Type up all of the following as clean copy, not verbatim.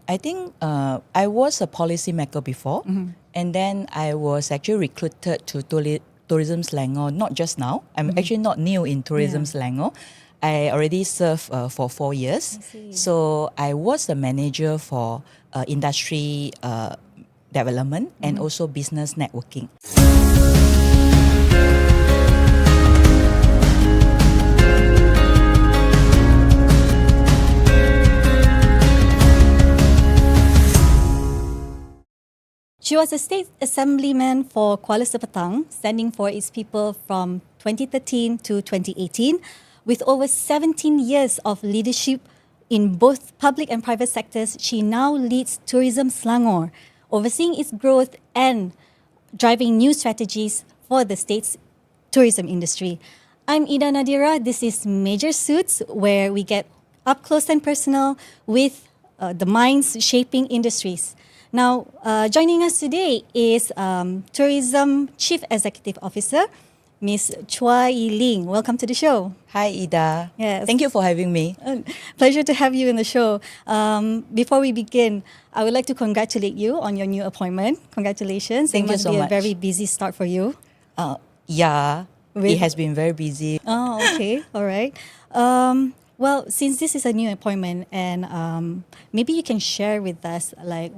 I think I was a policymaker before, and then I was actually recruited to Tourism Selangor, not just now. I'm actually not new in Tourism Selangor. I already served for 4 years. So I was the manager for industry development and also business networking. She was a state assemblyman for Kuala Sepetang, standing for its people from 2013 to 2018. With over 17 years of leadership in both public and private sectors, she now leads Tourism Selangor, overseeing its growth and driving new strategies for the state's tourism industry. I'm Ida Nadira. This is Major Suits, where we get up close and personal with the minds shaping industries. Now, joining us today is Tourism Chief Executive Officer, Ms. Chua Ling. Welcome to the show. Hi, Ida. Yes. Thank you for having me. Pleasure to have you in the show. Before we begin, I would like to congratulate you on your new appointment. Congratulations. Thank you so much. It must be a very busy start for you. It has been very busy. Oh, okay. All right. Well, since this is a new appointment, and maybe you can share with us, like,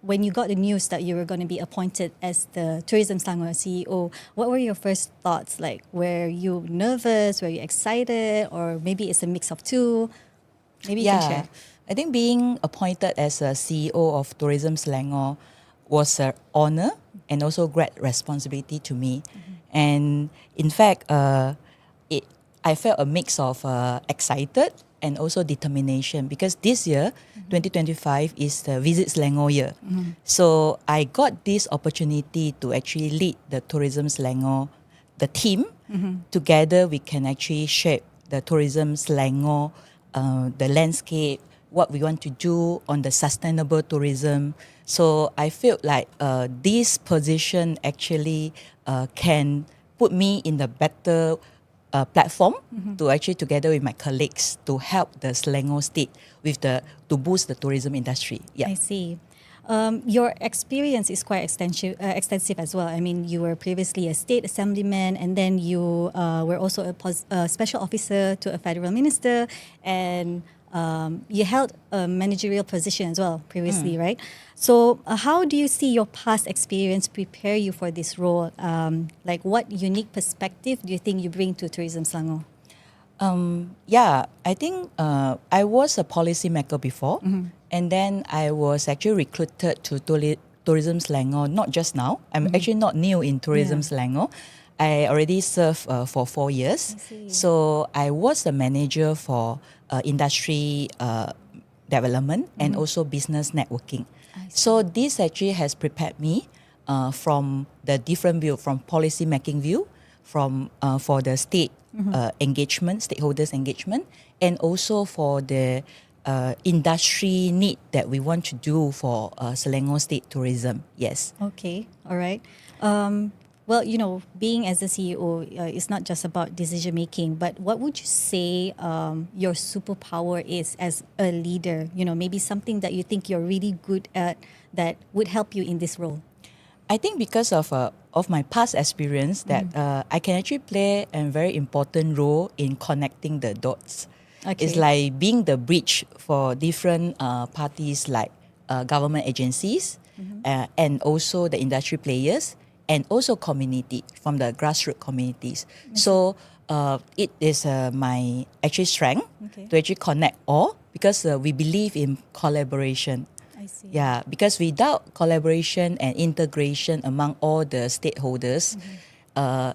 when you got the news that you were going to be appointed as the Tourism Selangor CEO, what were your first thoughts? Like, were you nervous? Were you excited? Or maybe it's a mix of two? Maybe you can share. I think being appointed as a CEO of Tourism Selangor was an honor and also great responsibility to me. And in fact, I felt a mix of excited and also determination, because this year, 2025, is the Visit Selangor year. So I got this opportunity to actually lead the Tourism Selangor, the team. Together we can actually shape the Tourism Selangor, the landscape, what we want to do on the sustainable tourism. So I feel like this position actually can put me in the better platform to actually, together with my colleagues, to help the Selangor state with to boost the tourism industry. I see. Your experience is quite extensive as well. I mean, you were previously a state assemblyman, and then you were also a special officer to a federal minister, and you held a managerial position as well previously, right? So how do you see your past experience prepare you for this role? Like, what unique perspective do you think you bring to Tourism Selangor? I think I was a policymaker before, and then I was actually recruited to Tourism Selangor, not just now. I'm actually not new in Tourism Selangor. I already served for 4 years. So I was the manager for industry development and also business networking. So this actually has prepared me from the different view, from policy making view, from for the state engagement, stakeholders engagement, and also for the industry need that we want to do for Selangor state tourism. Yes. Okay. All right. Well, you know, being as the CEO is not just about decision making, but what would you say your superpower is as a leader? You know, maybe something that you think you're really good at that would help you in this role. I think because of my past experience, that I can actually play a very important role in connecting the dots. It's like being the bridge for different parties, like government agencies and also the industry players, and also community, from the grassroots communities. So it is my actually strength to actually connect all, because we believe in collaboration. I see. Yeah, because without collaboration and integration among all the stakeholders,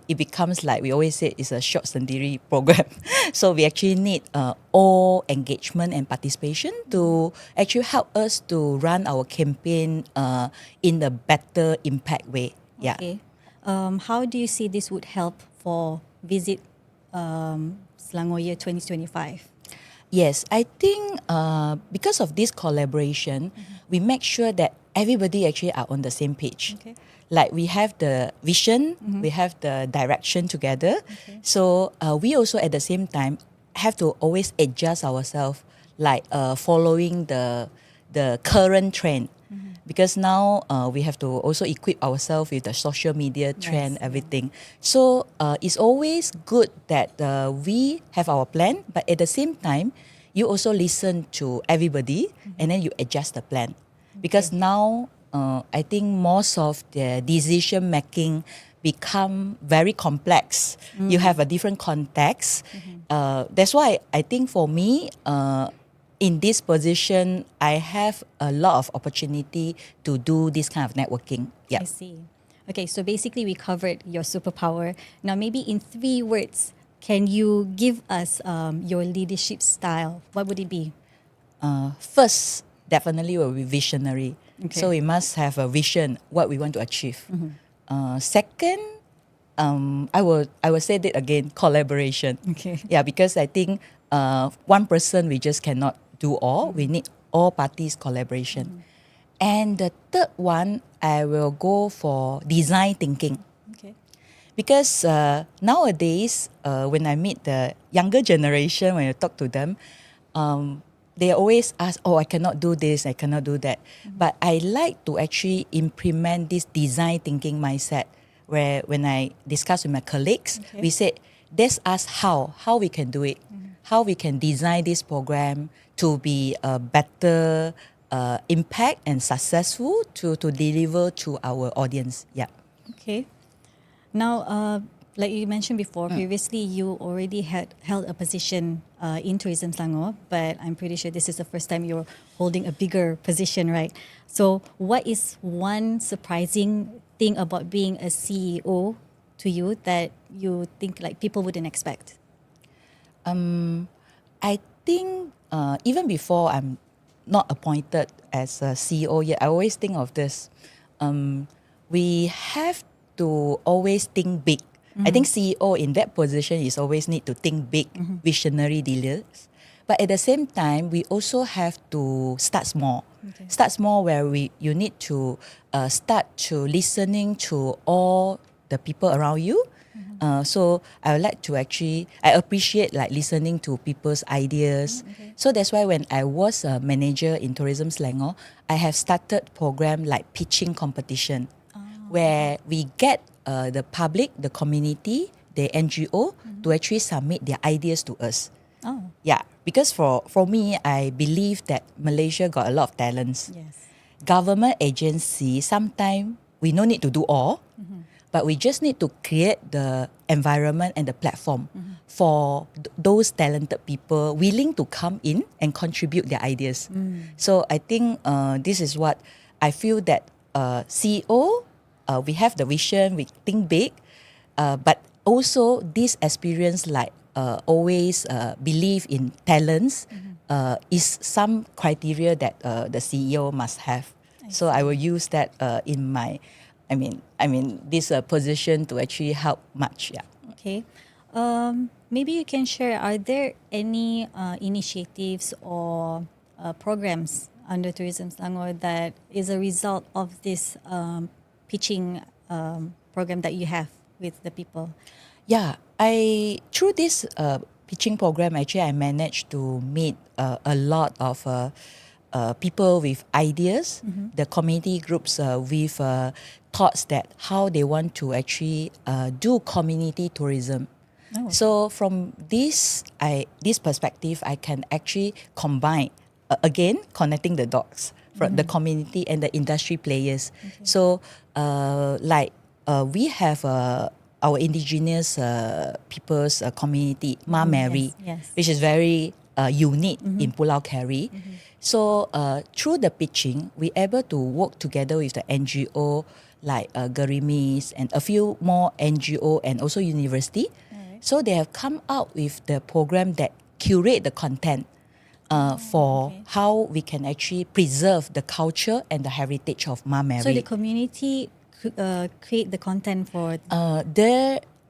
it becomes, like we always say, it's a short sendiri program. So we actually need all engagement and participation to actually help us to run our campaign in a better impact way. Yeah. Okay. How do you see this would help for Visit Selangor year 2025? Yes, I think because of this collaboration, we make sure that everybody actually are on the same page. Like, we have the vision, we have the direction together. So we also at the same time have to always adjust ourselves, like following the the current trend. Because now we have to also equip ourselves with the social media trend, everything. So it's always good that we have our plan, but at the same time, you also listen to everybody and then you adjust the plan. Because now I think most of the decision making become very complex. You have a different context. That's why I think for me, in this position, I have a lot of opportunity to do this kind of networking. I see. Okay, so basically we covered your superpower. Now maybe in 3 words, can you give us your leadership style? What would it be? First, definitely will be visionary. Okay. So we must have a vision, what we want to achieve. Second, I will say that again, collaboration. Okay. Yeah, because I think one person, we just cannot do all. We need all parties collaboration. And the third one, I will go for design thinking. Okay. Because nowadays, when I meet the younger generation, when I talk to them, they always ask, oh, I cannot do this, I cannot do that. But I like to actually implement this design thinking mindset, where when I discuss with my colleagues, we say, let's ask how we can do it, how we can design this program to be a better impact and successful to deliver to our audience. Yeah. Okay. Now, like you mentioned before, previously you already had held a position in Tourism Selangor, but I'm pretty sure this is the first time you're holding a bigger position, right? So what is one surprising thing about being a CEO to you that you think like people wouldn't expect? I think even before I'm not appointed as a CEO yet, I always think of this. We have to always think big. I think CEO in that position is always need to think big, visionary leaders. But at the same time, we also have to start small. Start small where you need to start to listening to all the people around you. So I would like to I appreciate like listening to people's ideas. So that's why when I was a manager in Tourism Selangor, I have started program like pitching competition, where we get the public, the community, the NGO to actually submit their ideas to us. Oh. Yeah, because for me, I believe that Malaysia got a lot of talents. Yes. Government agency, sometimes we no need to do all, but we just need to create the environment and the platform for those talented people willing to come in and contribute their ideas. So I think this is what I feel that CEO, we have the vision, we think big, but also this experience like always believe in talents is some criteria that the CEO must have. So I will use that in my, this position to actually help much. Yeah. Okay. Maybe you can share, are there any initiatives or programs under Tourism Selangor that is a result of this pitching program that you have with the people? Yeah, through this pitching program, actually, I managed to meet a lot of people with ideas, the community groups with thoughts that how they want to actually do community tourism. Oh. So from this perspective, I can actually combine, again, connecting the dots from the community and the industry players. So we have our indigenous people's community, Ma Mary, which is very unique in Pulau Keri. So through the pitching, we're able to work together with the NGO like Gerimis and a few more NGO and also university. So they have come out with the program that curate the content for how we can actually preserve the culture and the heritage of Ma Mary. So the community create the content for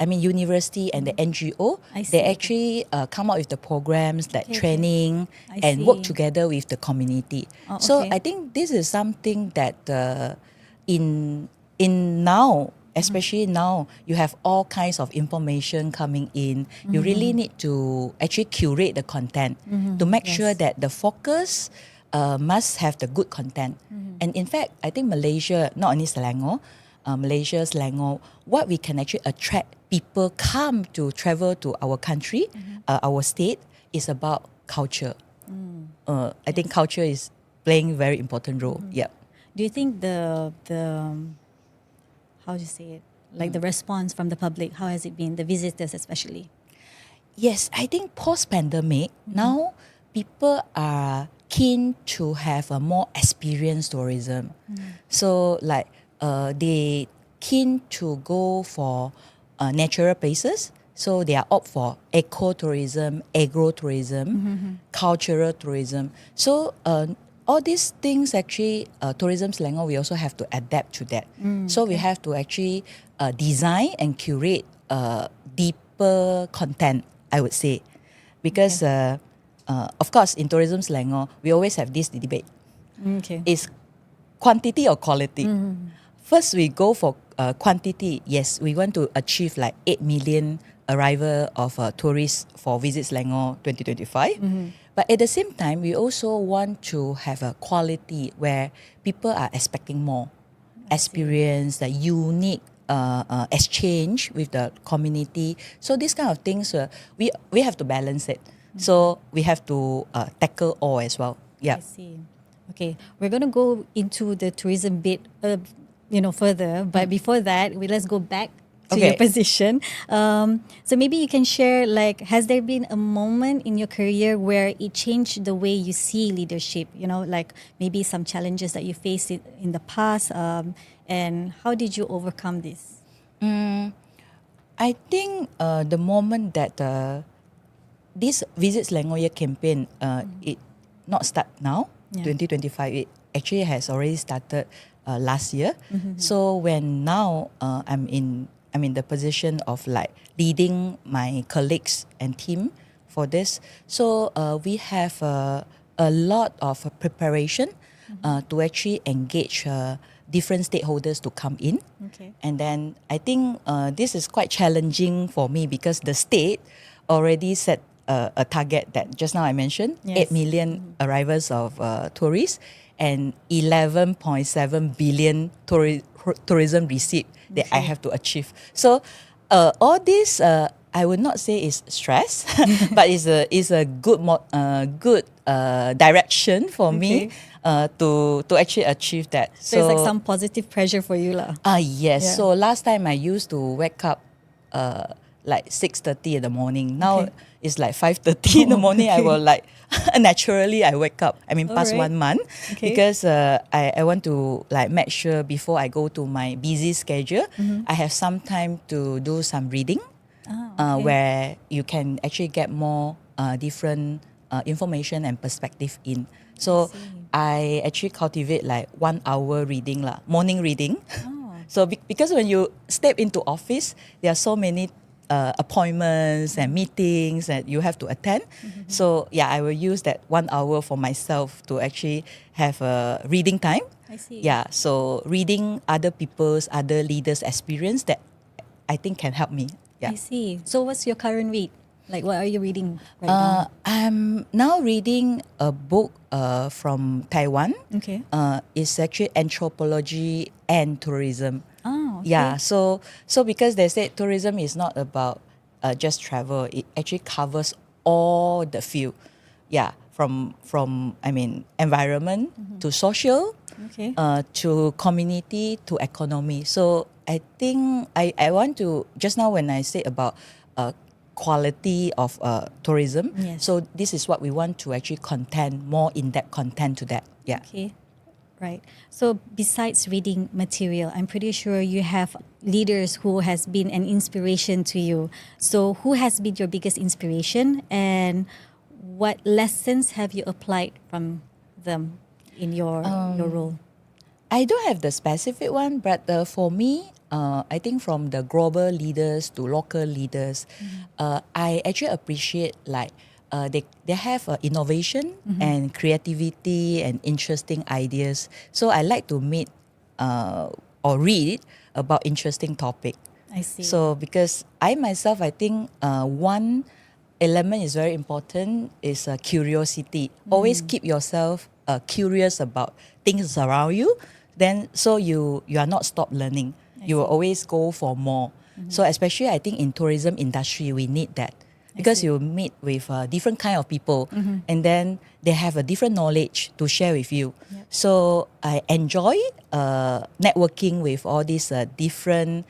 university and the NGO, they actually come out with the programs like training I and see. work together with the community. Oh, So okay. I think this is something that in now, especially now, you have all kinds of information coming in. You really need to actually curate the content to make sure that the focus must have the good content. And in fact, I think Malaysia, not only Selangor, Malaysia, Selangor, what we can actually attract people come to travel to our country, our state, is about culture. I think culture is playing a very important role. Yeah. Do you think the how do you say it? Like the response from the public, how has it been? The visitors especially. Yes, I think post-pandemic, now people are keen to have a more experienced tourism. So like they keen to go for natural places. So they are opt for eco-tourism, agro-tourism, cultural tourism. So all these things actually, Tourism Selangor, we also have to adapt to that. So we have to actually design and curate deeper content, I would say. Because, of course, in Tourism Selangor, we always have this debate. Okay. Is quantity or quality? First, we go for quantity. Yes, we want to achieve like 8 million arrival of tourists for Visit Selangor 2025. But at the same time, we also want to have a quality where people are expecting more experience, the unique exchange with the community. So these kind of things, we have to balance it. So we have to tackle all as well. Yeah. I see. Okay, we're going to go into the tourism bit, further. But before that, let's go back to your position. So maybe you can share, like, has there been a moment in your career where it changed the way you see leadership? Like maybe some challenges that you faced in the past, and how did you overcome this? I think the moment that this Visit Selangor Year campaign, it not start now, 2025, it actually has already started last year. So when now I'm in the position of like leading my colleagues and team for this. So we have a lot of preparation to actually engage different stakeholders to come in. Okay. And then I think this is quite challenging for me because the state already set a target that just now I mentioned, 8 million arrivals of tourists and 11.7 billion tourism receipt that I have to achieve. So all this, I would not say is stress, but is a good direction for me to actually achieve that. So it's like some positive pressure for you lah. Yes. Yeah. So last time I used to wake up like 6:30 in the morning. Now it's like 5:30 in the morning. I will like naturally I wake up. Past 1 month because I want to like make sure before I go to my busy schedule, I have some time to do some reading, where you can actually get more different information and perspective in. So I actually cultivate like 1 hour reading lah, morning reading. So because when you step into office, there are so many appointments and meetings that you have to attend. So I will use that 1 hour for myself to actually have a reading time. I see. Yeah, so reading other leaders' experience that I think can help me. Yeah. I see. So what's your current read? Like what are you reading right now? I'm now reading a book from Taiwan. Okay. It's actually anthropology and tourism. Oh, okay. Yeah, so because they said tourism is not about just travel, it actually covers all the field. Yeah, from environment to social, to community to economy. So I think I want to, just now when I say about quality of tourism, so this is what we want to actually more in-depth content to that. Yeah. Okay. Right. So besides reading material, I'm pretty sure you have leaders who has been an inspiration to you. So who has been your biggest inspiration and what lessons have you applied from them in your role? I don't have the specific one, but for me, I think from the global leaders to local leaders, I actually appreciate like they have innovation and creativity and interesting ideas. So I like to meet or read about interesting topic. I see. So because I myself, I think one element is very important is curiosity. Always keep yourself curious about things around you, then so you are not stop learning. You will always go for more. So especially I think in tourism industry, we need that. Because you meet with different kind of people, and then they have a different knowledge to share with you. Yep. So I enjoy networking with all these different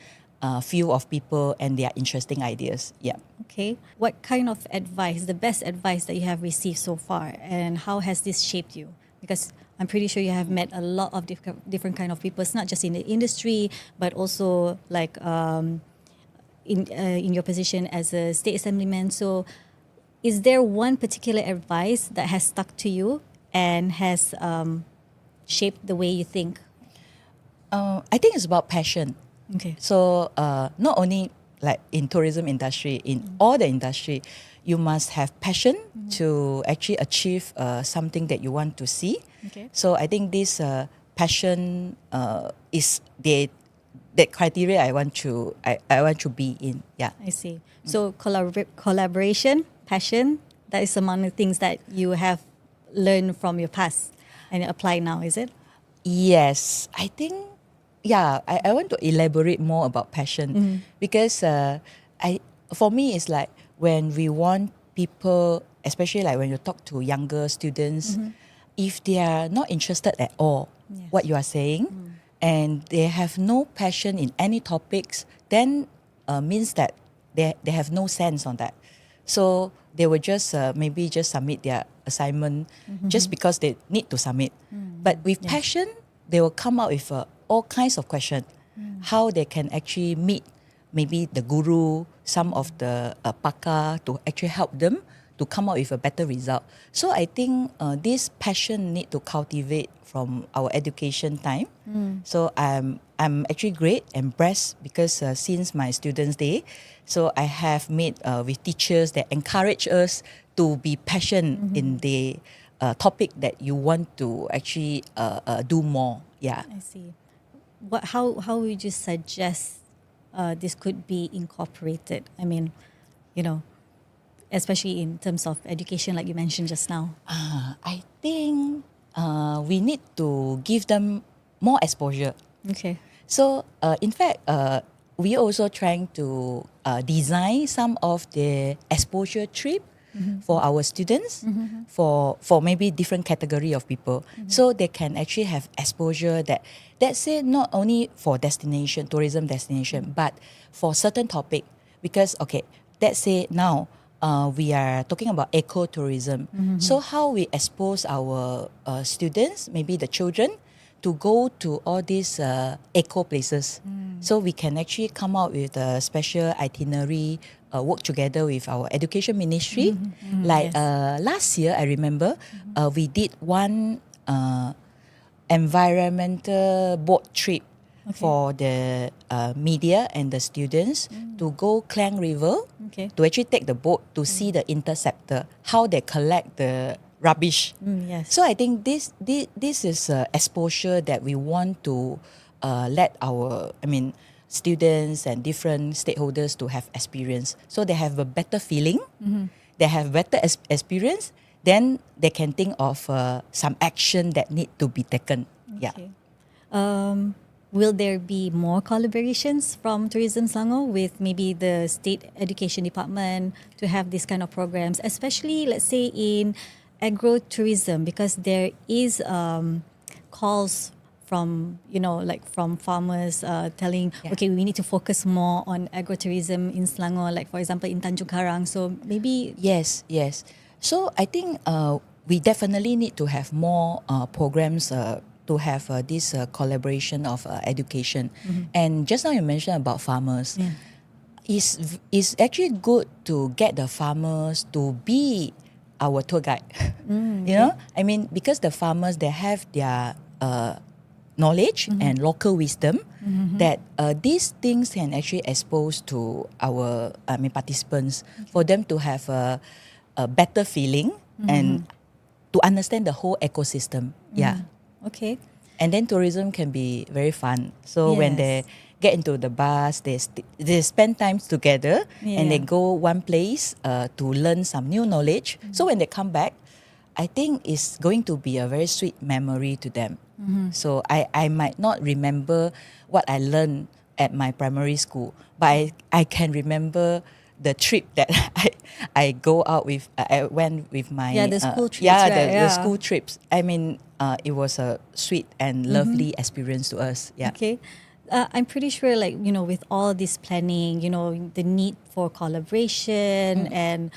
few of people and their interesting ideas. Yeah. Okay. What kind of advice, the best advice that you have received so far, and how has this shaped you? Because I'm pretty sure you have met a lot of different kind of people. It's not just in the industry, but also like in your position as a state assemblyman. So, is there one particular advice that has stuck to you and has shaped the way you think? I think it's about passion. Okay. So not only like in tourism industry, in all the industry, you must have passion to actually achieve something that you want to see. Okay. So I think this passion is that criteria I want to be in. Yeah. I see. So collaboration, passion, that is among the things that you have learned from your past and apply now, is it? Yes, I think. Yeah, I want to elaborate more about passion because for me it's like when we want people, especially like when you talk to younger students, if they are not interested at all what you are saying, and they have no passion in any topics, then means that they have no sense on that. So they will just maybe just submit their assignment just because they need to submit. But with passion, they will come out with all kinds of questions, how they can actually meet maybe the guru, some of the pakar to actually help them to come out with a better result. So I think this passion need to cultivate from our education time. So I'm actually great and blessed because since my students' day, so I have met with teachers that encourage us to be passionate in the topic that you want to actually do more. Yeah. I see. How would you suggest this could be incorporated? I mean, especially in terms of education, like you mentioned just now. I think we need to give them more exposure. Okay. So, in fact, we also trying to design some of the exposure trip for our students, for maybe different category of people, so they can actually have exposure that let's say not only for destination, tourism destination, but for certain topic. Because let's say now we are talking about ecotourism. So how we expose our students, maybe the children, to go to all these eco places. So we can actually come out with a special itinerary, work together with our education ministry. Last year, I remember we did one environmental boat trip for the media and the students to go Klang River to actually take the boat to see the interceptor, how they collect the rubbish. So I think this is exposure that we want to let our students and different stakeholders to have experience. So they have a better feeling, they have better experience, then they can think of some action that need to be taken. Will there be more collaborations from Tourism Selangor with maybe the State Education Department to have this kind of programs, especially let's say in agro-tourism, because there is calls from from farmers telling okay, we need to focus more on agro-tourism in Selangor, like for example in Tanjung Karang. So maybe yes. So I think we definitely need to have more programs to have this collaboration of education. And just now you mentioned about farmers. It's actually good to get the farmers to be our tour guide. Because the farmers, they have their knowledge and local wisdom that these things can actually expose to our participants for them to have a better feeling and to understand the whole ecosystem. Okay. And then tourism can be very fun. So when they get into the bus, they spend time together and they go one place to learn some new knowledge. So when they come back, I think it's going to be a very sweet memory to them. So I might not remember what I learned at my primary school, but I can remember the trip that I go out with. I went with my The school trips, yeah, right? the school trips. I mean, it was a sweet and lovely experience to us. Yeah. Okay. I'm pretty sure, like, with all this planning, the need for collaboration and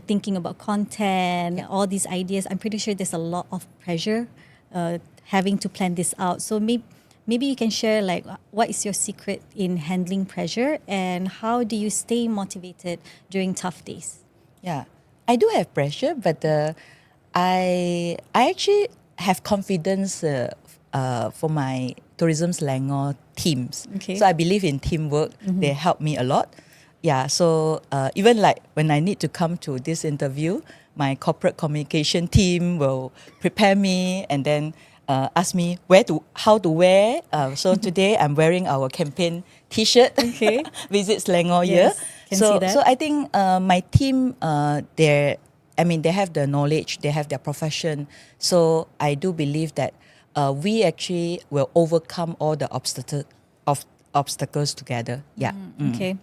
thinking about content, all these ideas, I'm pretty sure there's a lot of pressure having to plan this out. So maybe you can share, like, what is your secret in handling pressure and how do you stay motivated during tough days? Yeah, I do have pressure, but I actually have confidence for my Tourism Selangor teams. Okay. So I believe in teamwork. They help me a lot. Yeah, so even like when I need to come to this interview, my corporate communication team will prepare me and then ask me how to wear. So today I'm wearing our campaign T-shirt. Okay. Visit Selangor Yes, here. can see that. So I think my team, they have the knowledge, they have their profession. So I do believe that we actually will overcome all the obstacles together. Yeah. Okay.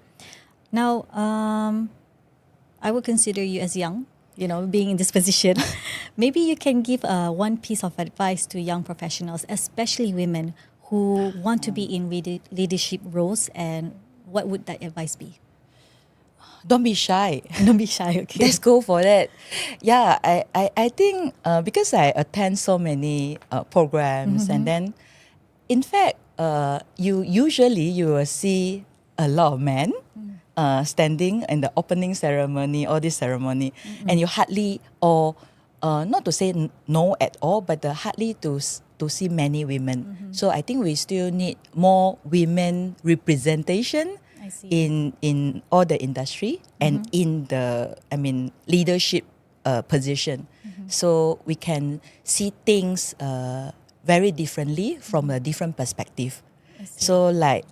Now, I would consider you as young, being in this position. Maybe you can give one piece of advice to young professionals, especially women who want to be in leadership roles, and what would that advice be? Don't be shy. Don't be shy, okay? Let's go for that. Yeah, I think because I attend so many programs, and then, in fact, you will see a lot of men standing in the opening ceremony, all this ceremony, and you hardly, or not to say no at all, but hardly to see many women. So I think we still need more women representation I see. in all the industry and in the leadership position, so we can see things very differently from a different perspective. So like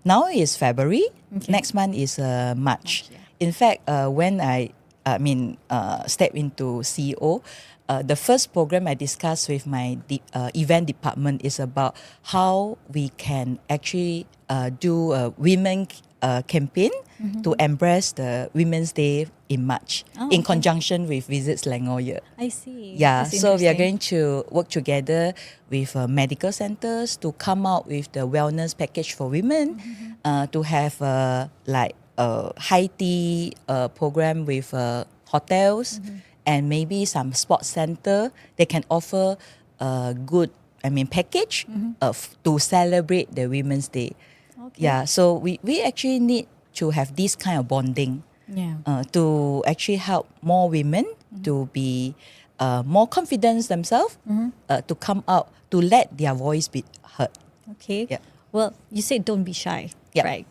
now is February, next month is March. Yeah. In fact, when I step into CEO, the first program I discussed with my event department is about how we can actually do a women campaign to embrace the Women's Day in March in conjunction with Visit Selangor year. I see. Yeah, That's so we are interesting. going to work together with medical centers to come out with the wellness package for women, to have like a high tea program with hotels, and maybe some sports center. They can offer a good package to celebrate the Women's Day. Okay. Yeah, so we actually need to have this kind of bonding Yeah. to actually help more women to be more confident themselves, to come out, to let their voice be heard. Okay. Yeah. Well, you said don't be shy, Yeah. right?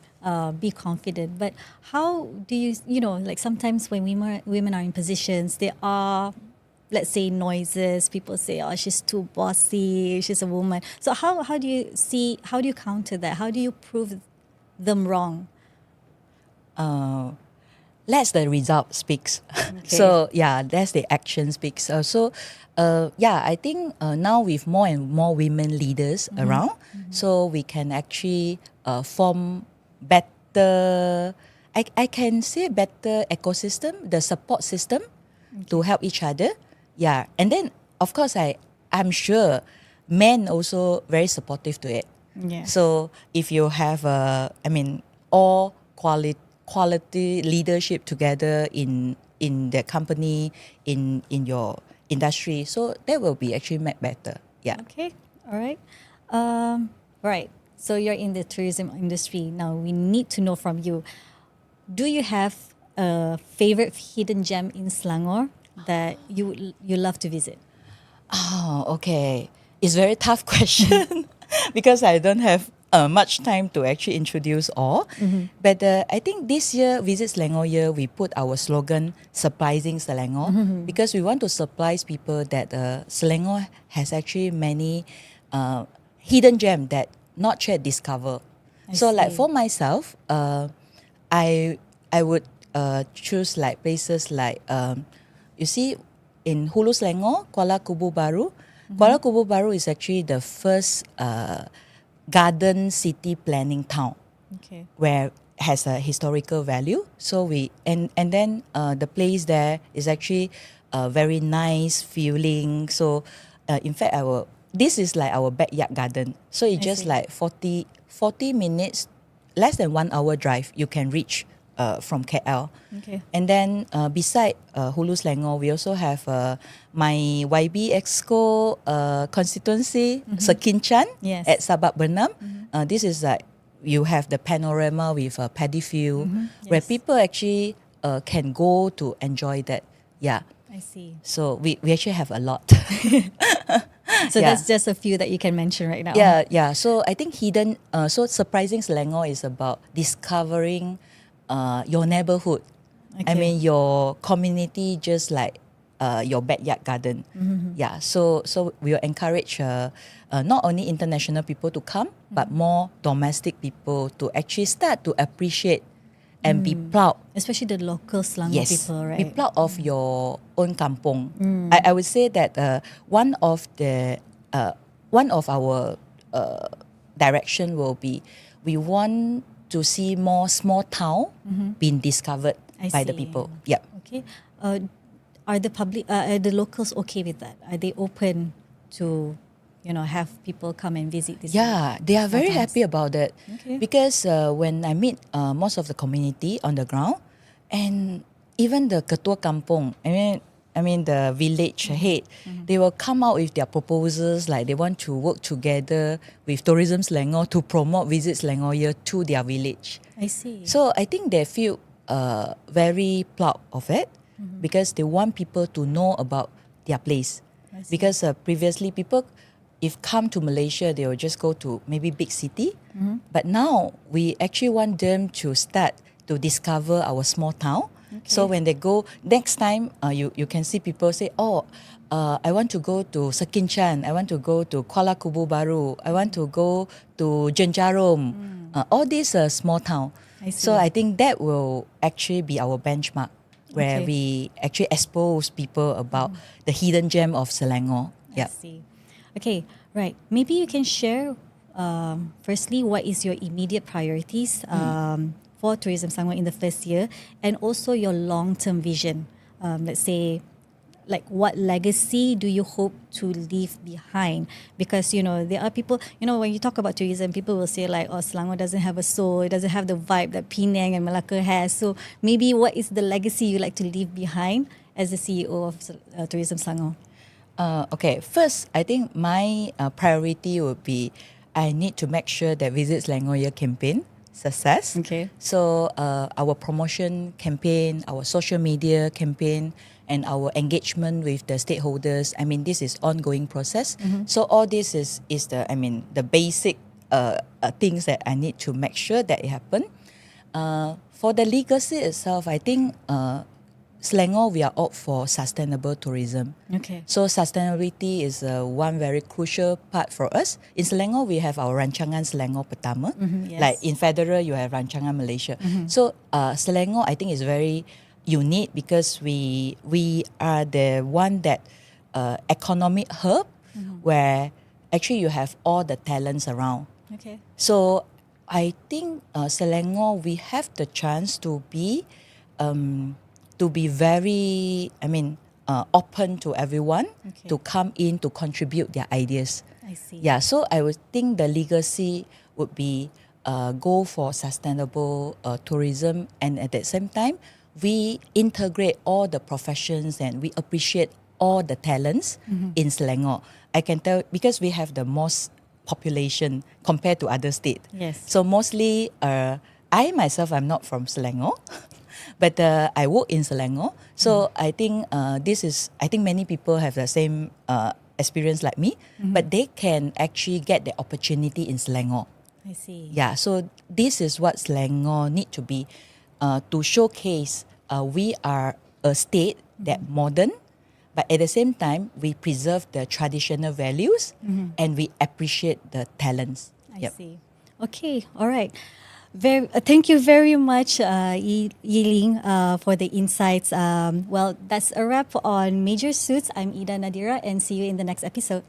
Be confident. But how do you, like sometimes when women are in positions, there are, let's say, noises. People say, oh, she's too bossy, she's a woman. So how do you counter that? How do you prove them wrong? Let the result speaks. So yeah, that's the action speaks. I think now with more and more women leaders around, so we can actually form better, I can say better ecosystem, the support system to help each other. Yeah, and then of course I'm sure men also very supportive to it. Yes. So if you have all quality leadership together in the company, in your industry, so that will be actually made better. Yeah. Okay. All right. Right. So you're in the tourism industry. Now we need to know from you, do you have a favorite hidden gem in Selangor that you love to visit? Oh, okay. It's a very tough question because I don't have much time to actually introduce all. But I think this year, Visit Selangor year, we put our slogan, Surprising Selangor, because we want to surprise people that Selangor has actually many hidden gems that not yet discovered. So like see. for myself, I would choose like places like you see, in Hulu Selangor, Kuala Kubu Baru, Kuala Kubu Baru is actually the first garden city planning town Okay. where has a historical value. So we and then the place there is actually a very nice feeling. So in fact, this is like our backyard garden. So it's I just see. like 40 minutes, less than 1 hour drive, you can reach from KL. Okay. And then beside Hulu Selangor, we also have my YB Exco constituency, Sekinchan Yes. at Sabak Bernam. This is like, you have the panorama with a paddy field where Yes. people actually can go to enjoy that. Yeah. I see. So we actually have a lot. So Yeah. that's just a few that you can mention right now. Yeah. So I think so surprising Selangor is about discovering your neighborhood. I Okay. mean your community, just like your backyard garden. Yeah. So we will encourage not only international people to come, but more domestic people to actually start to appreciate and be proud. Especially the local Selangor people, right? Be proud of your own kampong. I would say that one of our direction will be, we want to see more small town being discovered I by the see. people. Yep. Okay. Are the locals okay with that? Are they open to, have people come and visit this? Yeah, they are very Sometimes. happy about that. Okay. Because when I meet most of the community on the ground, and even the ketua kampung, I mean the village head, they will come out with their proposals, like they want to work together with Tourism Selangor to promote Visit Selangor Year to their village. I see. So I think they feel very proud of it because they want people to know about their place. I see. Because previously people, if come to Malaysia, they will just go to maybe big city. But now we actually want them to start to discover our small town. So when they go, next time you can see people say, I want to go to Sekinchan, I want to go to Kuala Kubu Baru, I want to go to Jenjarom. All these small town. I see. So I think that will actually be our benchmark, where Okay. we actually expose people about the hidden gem of Selangor. I see. Okay, right. Maybe you can share, firstly, what is your immediate priorities for Tourism Selangor in the first year, and also your long-term vision. Let's say, like, what legacy do you hope to leave behind? Because, there are people, when you talk about tourism, people will say like, Selangor doesn't have a soul, it doesn't have the vibe that Penang and Malacca has. So maybe what is the legacy you like to leave behind as the CEO of Tourism Selangor? Okay, first, I think my priority would be, I need to make sure that Visit Selangor Year campaign success. Okay. So our promotion campaign, our social media campaign, and our engagement with the stakeholders, I mean, this is ongoing process. So all this is the basic things that I need to make sure that it happen. For the legacy itself, I think Selangor, we are out for sustainable tourism. Okay. So sustainability is one very crucial part for us. In Selangor, we have our Rancangan Selangor Pertama. Yes. Like in Federal, you have Rancangan Malaysia. So Selangor, I think, is very unique because we are the one that economic hub where actually you have all the talents around. Okay. So I think Selangor, we have the chance to be very, open to everyone Okay. to come in to contribute their ideas. I see. Yeah, so I would think the legacy would be go for sustainable tourism, and at the same time, we integrate all the professions and we appreciate all the talents in Selangor. I can tell because we have the most population compared to other states. Yes. So mostly, I myself, I'm not from Selangor, but I work in Selangor. So I think I think many people have the same experience like me, but they can actually get the opportunity in Selangor. I see. Yeah, so this is what Selangor need to be, to showcase we are a state that modern, but at the same time, we preserve the traditional values and we appreciate the talents. I see. Okay, all right. Thank you very much, Ling, for the insights. Well, that's a wrap on Major Suits. I'm Ida Nadira, and see you in the next episode.